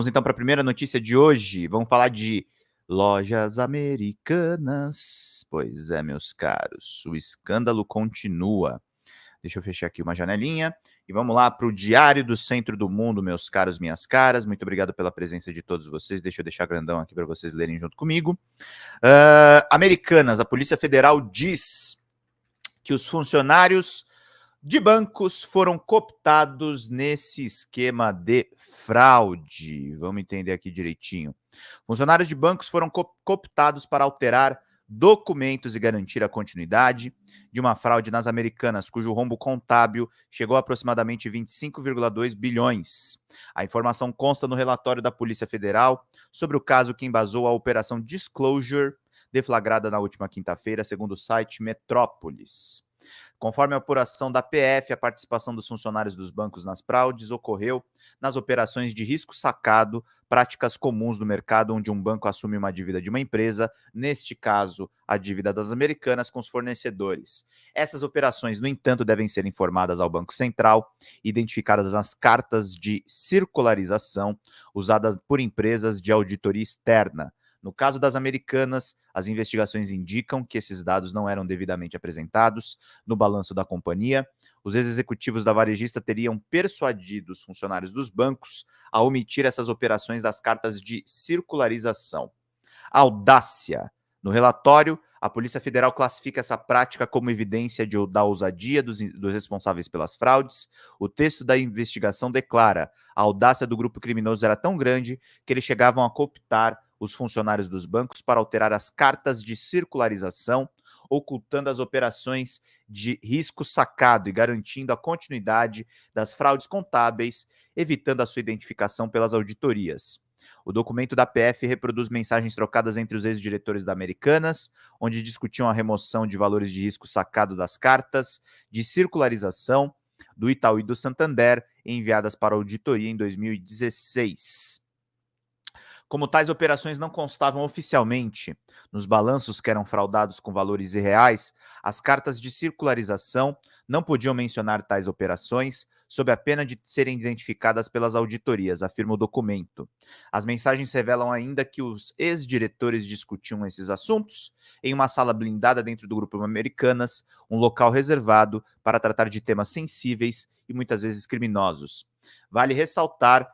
Vamos então para a primeira notícia de hoje. Vamos falar de lojas americanas. Pois é, meus caros, o escândalo continua. Deixa eu fechar aqui uma janelinha e vamos lá para o Diário do Centro do Mundo, meus caros, minhas caras. Muito obrigado pela presença de todos vocês. Deixa eu deixar grandão aqui para vocês lerem junto comigo. Americanas, a Polícia Federal diz que os funcionários de bancos foram cooptados nesse esquema de fraude. Vamos entender aqui direitinho. Funcionários de bancos foram cooptados para alterar documentos e garantir a continuidade de uma fraude nas Americanas, cujo rombo contábil chegou a aproximadamente 25,2 bilhões. A informação consta no relatório da Polícia Federal sobre o caso que embasou a Operação Disclosure, deflagrada na última quinta-feira, segundo o site Metrópolis. Conforme a apuração da PF, a participação dos funcionários dos bancos nas fraudes ocorreu nas operações de risco sacado, práticas comuns no mercado onde um banco assume uma dívida de uma empresa, neste caso, a dívida das Americanas com os fornecedores. Essas operações, no entanto, devem ser informadas ao Banco Central, identificadas nas cartas de circularização usadas por empresas de auditoria externa. No caso das Americanas, as investigações indicam que esses dados não eram devidamente apresentados no balanço da companhia. Os ex-executivos da varejista teriam persuadido os funcionários dos bancos a omitir essas operações das cartas de circularização. Audácia. No relatório, a Polícia Federal classifica essa prática como evidência da ousadia dos responsáveis pelas fraudes. O texto da investigação declara: a audácia do grupo criminoso era tão grande que eles chegavam a cooptar os funcionários dos bancos para alterar as cartas de circularização, ocultando as operações de risco sacado e garantindo a continuidade das fraudes contábeis, evitando a sua identificação pelas auditorias. O documento da PF reproduz mensagens trocadas entre os ex-diretores da Americanas, onde discutiam a remoção de valores de risco sacado das cartas de circularização do Itaú e do Santander, enviadas para a auditoria em 2016. Como tais operações não constavam oficialmente nos balanços que eram fraudados com valores irreais, as cartas de circularização não podiam mencionar tais operações, sob a pena de serem identificadas pelas auditorias, afirma o documento. As mensagens revelam ainda que os ex-diretores discutiam esses assuntos em uma sala blindada dentro do Grupo Americanas, um local reservado para tratar de temas sensíveis e muitas vezes criminosos. Vale ressaltar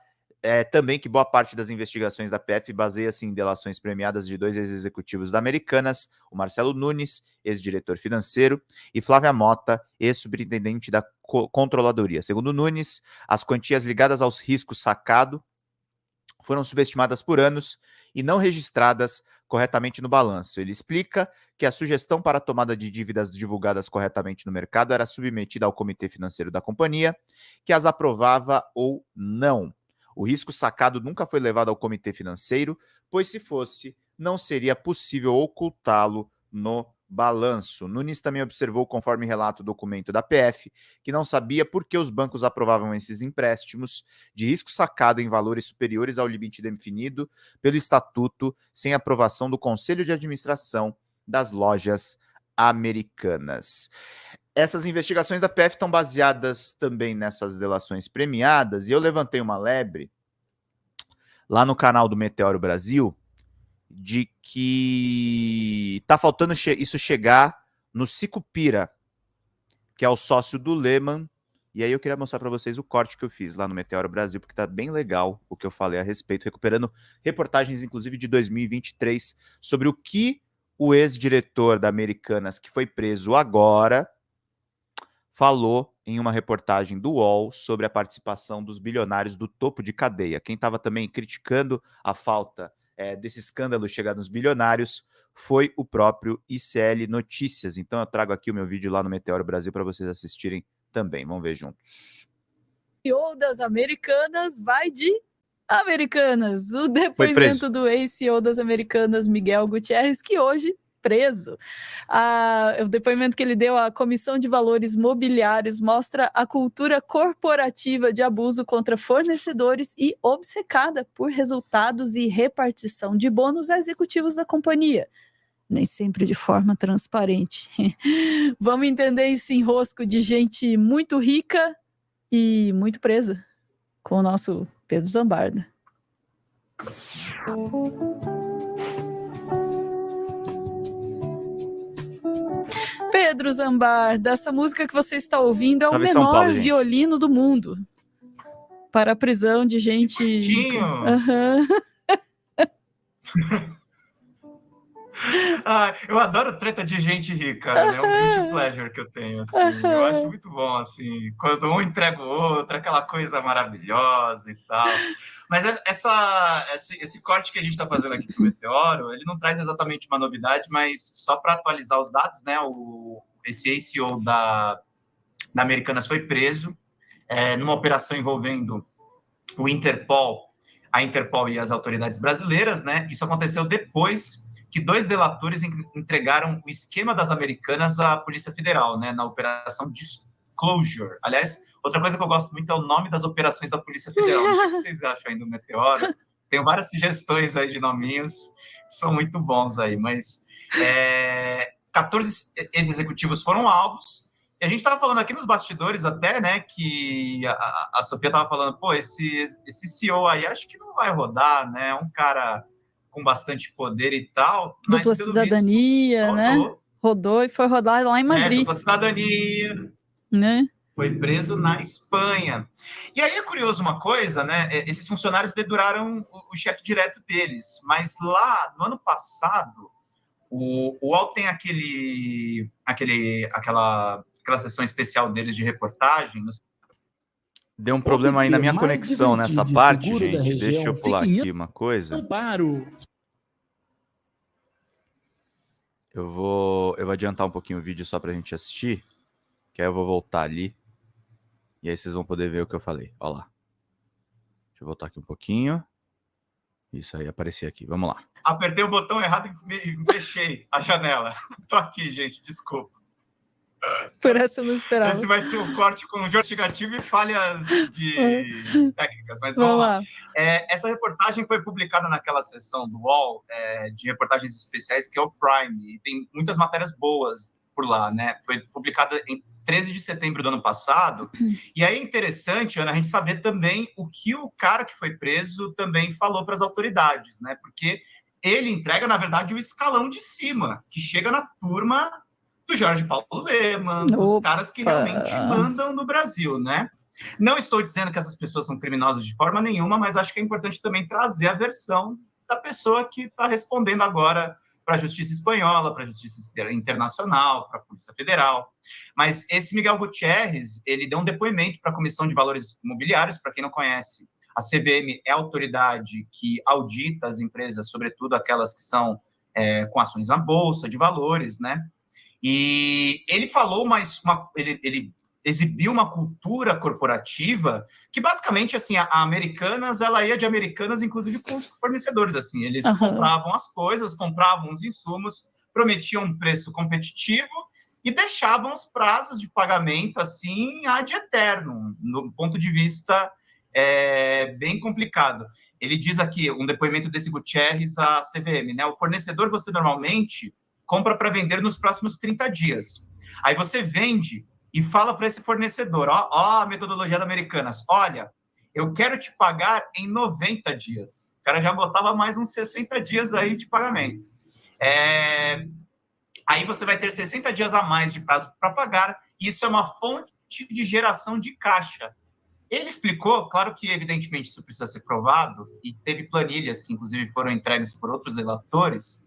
também que boa parte das investigações da PF baseia-se em delações premiadas de dois ex-executivos da Americanas, o Marcelo Nunes, ex-diretor financeiro, e Flávia Mota, ex-superintendente da Controladoria. Segundo Nunes, as quantias ligadas aos riscos sacado foram subestimadas por anos e não registradas corretamente no balanço. Ele explica que a sugestão para a tomada de dívidas divulgadas corretamente no mercado era submetida ao comitê financeiro da companhia, que as aprovava ou não. O risco sacado nunca foi levado ao comitê financeiro, pois se fosse, não seria possível ocultá-lo no balanço. Nunes também observou, conforme relata o documento da PF, que não sabia por que os bancos aprovavam esses empréstimos de risco sacado em valores superiores ao limite definido pelo estatuto, sem aprovação do Conselho de Administração das Lojas Americanas. Essas investigações da PF estão baseadas também nessas delações premiadas, e eu levantei uma lebre lá no canal do Meteoro Brasil de que tá faltando isso chegar no Sicupira, que é o sócio do Lehman, e aí eu queria mostrar para vocês o corte que eu fiz lá no Meteoro Brasil, porque tá bem legal o que eu falei a respeito, recuperando reportagens, inclusive, de 2023, sobre o que o ex-diretor da Americanas, que foi preso agora, falou em uma reportagem do UOL sobre a participação dos bilionários do topo de cadeia. Quem estava também criticando a falta desse escândalo chegar nos bilionários foi o próprio ICL Notícias. Então eu trago aqui o meu vídeo lá no Meteoro Brasil para vocês assistirem também. Vamos ver juntos. O CEO das Americanas vai de Americanas. O depoimento do ex-CEO das Americanas, Miguel Gutierrez, que hoje preso. O depoimento que ele deu à Comissão de Valores Mobiliários mostra a cultura corporativa de abuso contra fornecedores e obcecada por resultados e repartição de bônus a executivos da companhia. Nem sempre de forma transparente. Vamos entender esse enrosco de gente muito rica e muito presa com o nosso Pedro Zambarda. Pedro Zambar, dessa música que você está ouvindo, é o menor violino do mundo. Para a prisão de gente... Uhum. Eu adoro treta de gente rica, né? É um guilty pleasure que eu tenho, assim. Eu acho muito bom, assim, quando um entrega o outro, aquela coisa maravilhosa e tal. Mas esse corte que a gente está fazendo aqui com o Meteoro, ele não traz exatamente uma novidade, mas só para atualizar os dados, né? Esse ACO da Americanas foi preso numa operação envolvendo o Interpol, a Interpol e as autoridades brasileiras, né? Isso aconteceu depois que 2 delatores entregaram o esquema das Americanas à Polícia Federal, né? Na Operação Disclosure. Aliás, outra coisa que eu gosto muito é o nome das operações da Polícia Federal. Não sei o que vocês acham aí do Meteoro. Tenho várias sugestões aí de nominhos, que são muito bons aí, mas 14 ex-executivos foram alvos. E a gente estava falando aqui nos bastidores até, né, que a Sofia estava falando, pô, esse CEO aí acho que não vai rodar, né, um cara com bastante poder e tal. Mas, dupla cidadania, visto, né? Rodou e foi rodar lá em Madrid. Dupla cidadania. Né? Foi preso na Espanha. E aí é curioso uma coisa, né, esses funcionários deduraram o chefe direto deles, mas lá, no ano passado, o UOL tem aquela sessão especial deles de reportagem. Deu um problema aí na minha conexão nessa parte, gente. Deixa eu pular aqui uma coisa. Eu vou adiantar um pouquinho o vídeo só pra gente assistir, que aí eu vou voltar ali. E aí vocês vão poder ver o que eu falei. Olha lá. Deixa eu voltar aqui um pouquinho. Isso aí, aparecer aqui. Vamos lá. Apertei o botão errado e fechei a janela. Tô aqui, gente. Desculpa. Por essa eu não esperava. Esse vai ser um corte com justigativo e falhas de técnicas, mas vamos lá. Essa reportagem foi publicada naquela seção do UOL de reportagens especiais, que é o Prime, e tem muitas matérias boas por lá, né? Foi publicada em 13 de setembro do ano passado, e aí é interessante, Ana, a gente saber também o que o cara que foi preso também falou para as autoridades, né? Porque ele entrega, na verdade, o escalão de cima, que chega na turma do Jorge Paulo Lemann, os caras que realmente mandam no Brasil, né? Não estou dizendo que essas pessoas são criminosas de forma nenhuma, mas acho que é importante também trazer a versão da pessoa que está respondendo agora para a Justiça Espanhola, para a Justiça Internacional, para a Polícia Federal. Mas esse Miguel Gutierrez, ele deu um depoimento para a Comissão de Valores Imobiliários. Para quem não conhece, a CVM é a autoridade que audita as empresas, sobretudo aquelas que são com ações na Bolsa de Valores, né? E ele falou, ele exibiu uma cultura corporativa que, basicamente, assim, a Americanas, ela ia de Americanas, inclusive, com os fornecedores, assim. Eles compravam as coisas, compravam os insumos, prometiam um preço competitivo e deixavam os prazos de pagamento, assim, ad eterno, no ponto de vista bem complicado. Ele diz aqui, um depoimento desse Gutierrez à CVM, né? O fornecedor, você normalmente compra para vender nos próximos 30 dias. Aí você vende e fala para esse fornecedor, ó a metodologia da Americanas, olha, eu quero te pagar em 90 dias. O cara já botava mais uns 60 dias aí de pagamento. Aí você vai ter 60 dias a mais de prazo para pagar, e isso é uma fonte de geração de caixa. Ele explicou, claro que, evidentemente, isso precisa ser provado, e teve planilhas que, inclusive, foram entregues por outros delatores.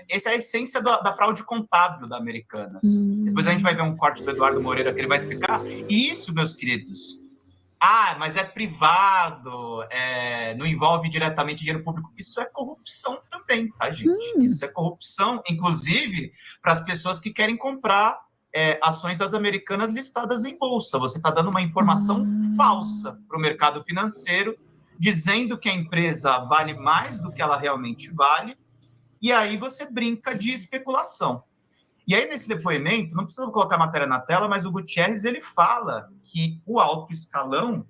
Essa é a essência da fraude contábil da Americanas. Depois a gente vai ver um corte do Eduardo Moreira que ele vai explicar. E isso, meus queridos, mas é privado, não envolve diretamente dinheiro público. Isso é corrupção também, tá, gente? Isso é corrupção, inclusive, para as pessoas que querem comprar ações das Americanas listadas em bolsa. Você está dando uma informação falsa para o mercado financeiro, dizendo que a empresa vale mais do que ela realmente vale, e aí você brinca de especulação. E aí, nesse depoimento, não precisa colocar a matéria na tela, mas o Gutierrez, ele fala que o alto escalão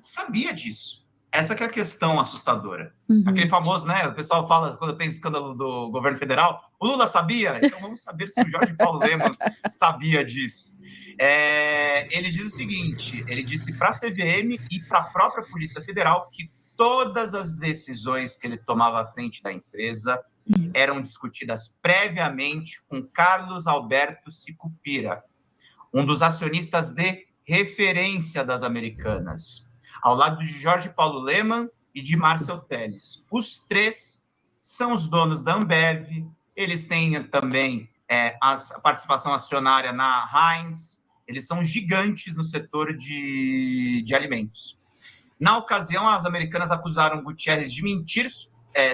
sabia disso. Essa que é a questão assustadora. Aquele famoso, né? O pessoal fala, quando tem escândalo do governo federal, o Lula sabia? Então vamos saber se o Jorge Paulo Lemann sabia disso. Ele diz o seguinte, ele disse para a CVM e para a própria Polícia Federal que todas as decisões que ele tomava à frente da empresa eram discutidas previamente com Carlos Alberto Sicupira, um dos acionistas de referência das Americanas, ao lado de Jorge Paulo Lemann e de Marcel Telles. Os três são os donos da Ambev, eles têm também a participação acionária na Heinz, eles são gigantes no setor de alimentos. Na ocasião, as Americanas acusaram Gutierrez de mentir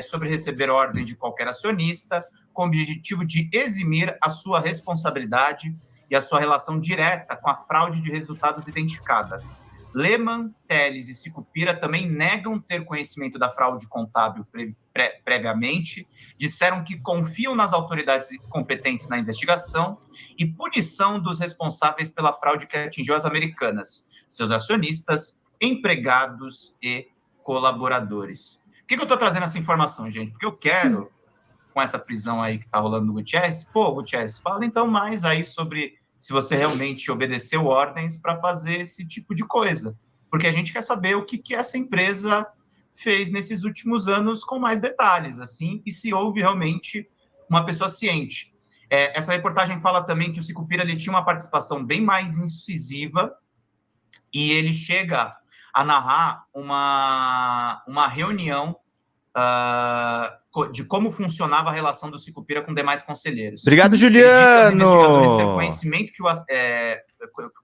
sobre receber ordens de qualquer acionista, com o objetivo de eximir a sua responsabilidade e a sua relação direta com a fraude de resultados identificadas. Lemann, Telles e Sicupira também negam ter conhecimento da fraude contábil previamente, disseram que confiam nas autoridades competentes na investigação e punição dos responsáveis pela fraude que atingiu as Americanas, seus acionistas, empregados e colaboradores. Por que eu estou trazendo essa informação, gente? Porque eu quero, com essa prisão aí que está rolando no Gutierrez, Gutierrez, fala então mais aí sobre se você realmente obedeceu ordens para fazer esse tipo de coisa. Porque a gente quer saber o que essa empresa fez nesses últimos anos com mais detalhes, assim, e se houve realmente uma pessoa ciente. Essa reportagem fala também que o Sicupira ele tinha uma participação bem mais incisiva e ele chega a narrar uma reunião de como funcionava a relação do Sicupira com demais conselheiros. Obrigado, Juliano! Os investigadores ter conhecimento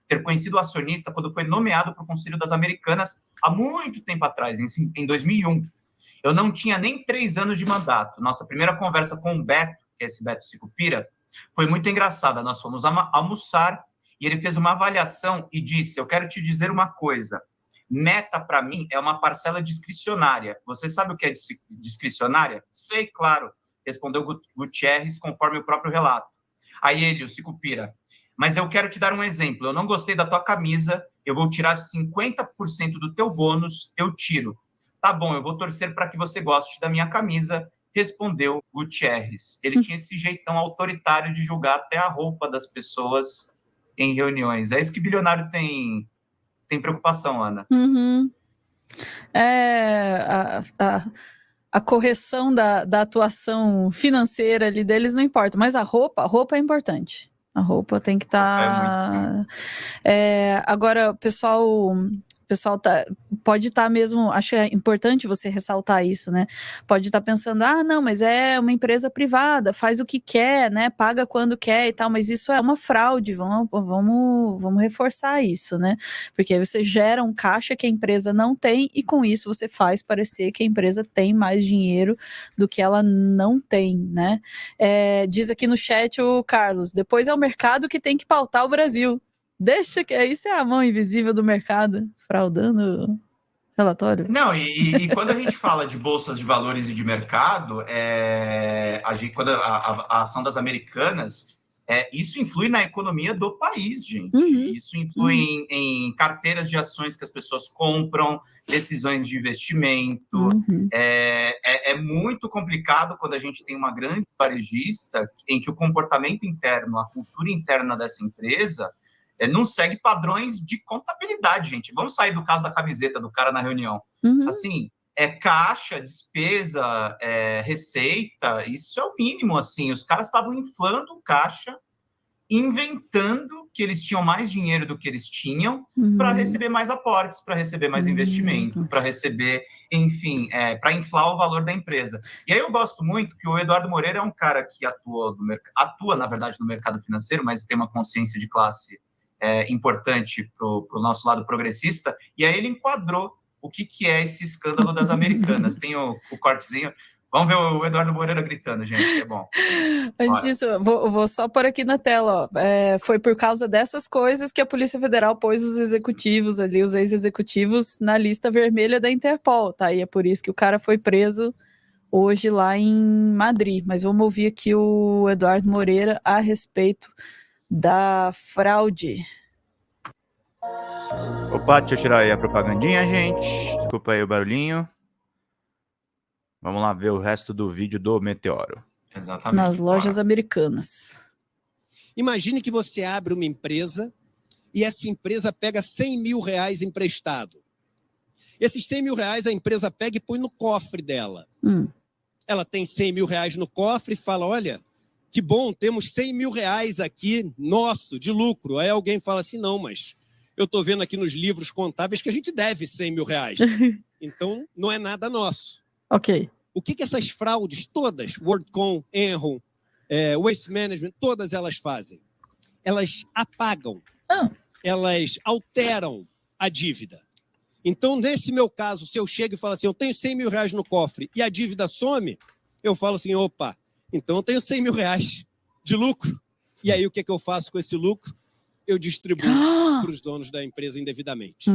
ter conhecido o acionista quando foi nomeado para o Conselho das Americanas há muito tempo atrás, em 2001. Eu não tinha nem 3 anos de mandato. Nossa primeira conversa com o Beto, que é esse Beto Sicupira, foi muito engraçada. Nós fomos almoçar e ele fez uma avaliação e disse: eu quero te dizer uma coisa. Meta, para mim, é uma parcela discricionária. Você sabe o que é discricionária? Sei, claro, respondeu Gutierrez, conforme o próprio relato. Aí ele, o Sicupira: mas eu quero te dar um exemplo. Eu não gostei da tua camisa, eu vou tirar 50% do teu bônus, eu tiro. Tá bom, eu vou torcer para que você goste da minha camisa, respondeu Gutierrez. Ele tinha esse jeitão autoritário de julgar até a roupa das pessoas em reuniões. É isso que bilionário tem preocupação, Ana. Uhum. A correção da atuação financeira ali deles não importa, mas a roupa é importante. A roupa tem que estar... Agora, o pessoal pode estar mesmo, acho que é importante você ressaltar isso, né? Pode estar pensando, não, mas é uma empresa privada, faz o que quer, né? Paga quando quer e tal, mas isso é uma fraude, vamos reforçar isso, né? Porque aí você gera um caixa que a empresa não tem e com isso você faz parecer que a empresa tem mais dinheiro do que ela não tem, né? Diz aqui no chat o Carlos, depois é o mercado que tem que pautar o Brasil. Deixa que isso é a mão invisível do mercado, fraudando relatório. Não, e quando a gente fala de bolsas de valores e de mercado, quando a ação das Americanas, isso influi na economia do país, gente. Isso influi em carteiras de ações que as pessoas compram, decisões de investimento. É muito complicado quando a gente tem uma grande varejista em que o comportamento interno, a cultura interna dessa empresa não segue padrões de contabilidade, gente. Vamos sair do caso da camiseta do cara na reunião. Assim, caixa, despesa, receita, isso é o mínimo, assim. Os caras estavam inflando o caixa, inventando que eles tinham mais dinheiro do que eles tinham para receber mais aportes, para receber mais investimento, para receber, enfim, para inflar o valor da empresa. E aí eu gosto muito que o Eduardo Moreira é um cara que atua, na verdade, no mercado financeiro, mas tem uma consciência de classe importante para o nosso lado progressista, e aí ele enquadrou o que é esse escândalo das Americanas. Tem o cortezinho. Vamos ver o Eduardo Moreira gritando, gente, que é bom. Antes disso, vou só pôr aqui na tela, ó. Foi por causa dessas coisas que a Polícia Federal pôs os executivos ali, os ex-executivos, na lista vermelha da Interpol, tá? E é por isso que o cara foi preso hoje lá em Madrid. Mas vamos ouvir aqui o Eduardo Moreira a respeito da fraude. Opa, deixa eu tirar aí a propagandinha, gente. Desculpa aí o barulhinho. Vamos lá ver o resto do vídeo do Meteoro. Exatamente. Nas lojas americanas. Imagine que você abre uma empresa e essa empresa pega R$100 mil emprestado. Esses 100 mil reais a empresa pega e põe no cofre dela. Ela tem 100 mil reais no cofre e fala, olha, que bom, temos 100 mil reais aqui, nosso, de lucro. Aí alguém fala assim, não, mas eu estou vendo aqui nos livros contábeis que a gente deve 100 mil reais. Então, não é nada nosso. Ok. O que essas fraudes todas, WorldCom, Enron, Waste Management, todas elas fazem? Elas apagam, elas alteram a dívida. Então, nesse meu caso, se eu chego e falo assim, eu tenho 100 mil reais no cofre e a dívida some, eu falo assim, opa, então eu tenho 100 mil reais de lucro. E aí o que eu faço com esse lucro? Eu distribuo para os donos da empresa indevidamente.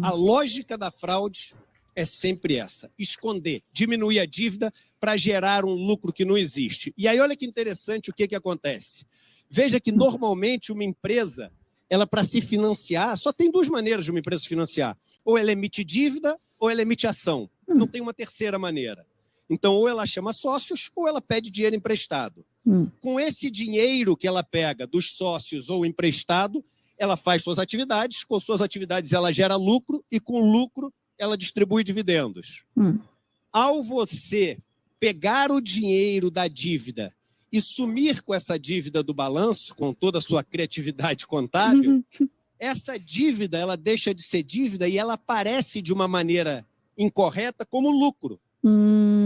A lógica da fraude é sempre essa, esconder, diminuir a dívida para gerar um lucro que não existe. E aí olha que interessante o que acontece. Veja que normalmente uma empresa, ela para se financiar, só tem duas maneiras de uma empresa se financiar. Ou ela emite dívida ou ela emite ação. Não tem uma terceira maneira. Então ou ela chama sócios ou ela pede dinheiro emprestado. Com esse dinheiro que ela pega dos sócios ou emprestado, ela faz suas atividades, com suas atividades ela gera lucro e com lucro ela distribui dividendos. Ao você pegar o dinheiro da dívida e sumir com essa dívida do balanço, com toda a sua criatividade contábil, essa dívida ela deixa de ser dívida e ela aparece de uma maneira incorreta como lucro.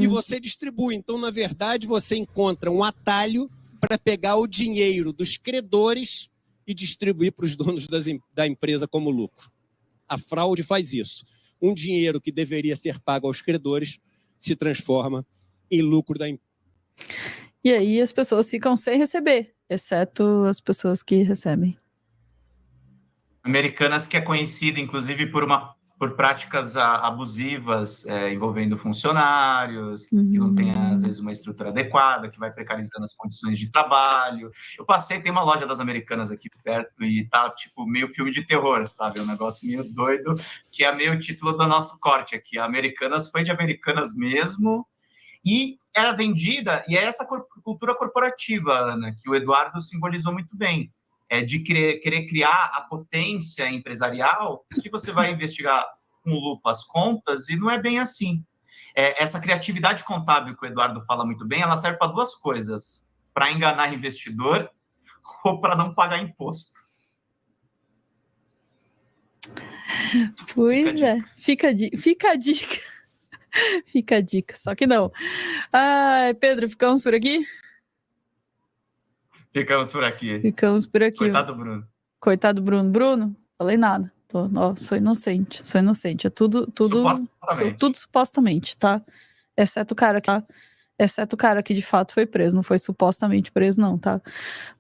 E você distribui. Então, na verdade, você encontra um atalho para pegar o dinheiro dos credores e distribuir para os donos da empresa como lucro. A fraude faz isso. Um dinheiro que deveria ser pago aos credores se transforma em lucro da empresa. E aí as pessoas ficam sem receber, exceto as pessoas que recebem. Americanas, que é conhecida, inclusive, por práticas abusivas envolvendo funcionários, que não tem, às vezes, uma estrutura adequada, que vai precarizando as condições de trabalho. Eu tem uma loja das Americanas aqui perto e tá, tipo, meio filme de terror, sabe? Um negócio meio doido, que é meio o título do nosso corte aqui. A Americanas foi de Americanas mesmo e era vendida, e é essa cultura corporativa, Ana, que o Eduardo simbolizou muito bem. De querer criar a potência empresarial, que você vai investigar com lupa as contas, e não é bem assim. Essa criatividade contábil que o Eduardo fala muito bem, ela serve para duas coisas, para enganar investidor ou para não pagar imposto. Pois fica a dica. Fica a dica, só que não. Pedro, ficamos por aqui? Ficamos por aqui. Coitado do Bruno. Coitado do Bruno. Bruno, falei nada. Sou inocente. É tudo supostamente, tá? Exceto o cara que de fato foi preso. Não foi supostamente preso, não, tá?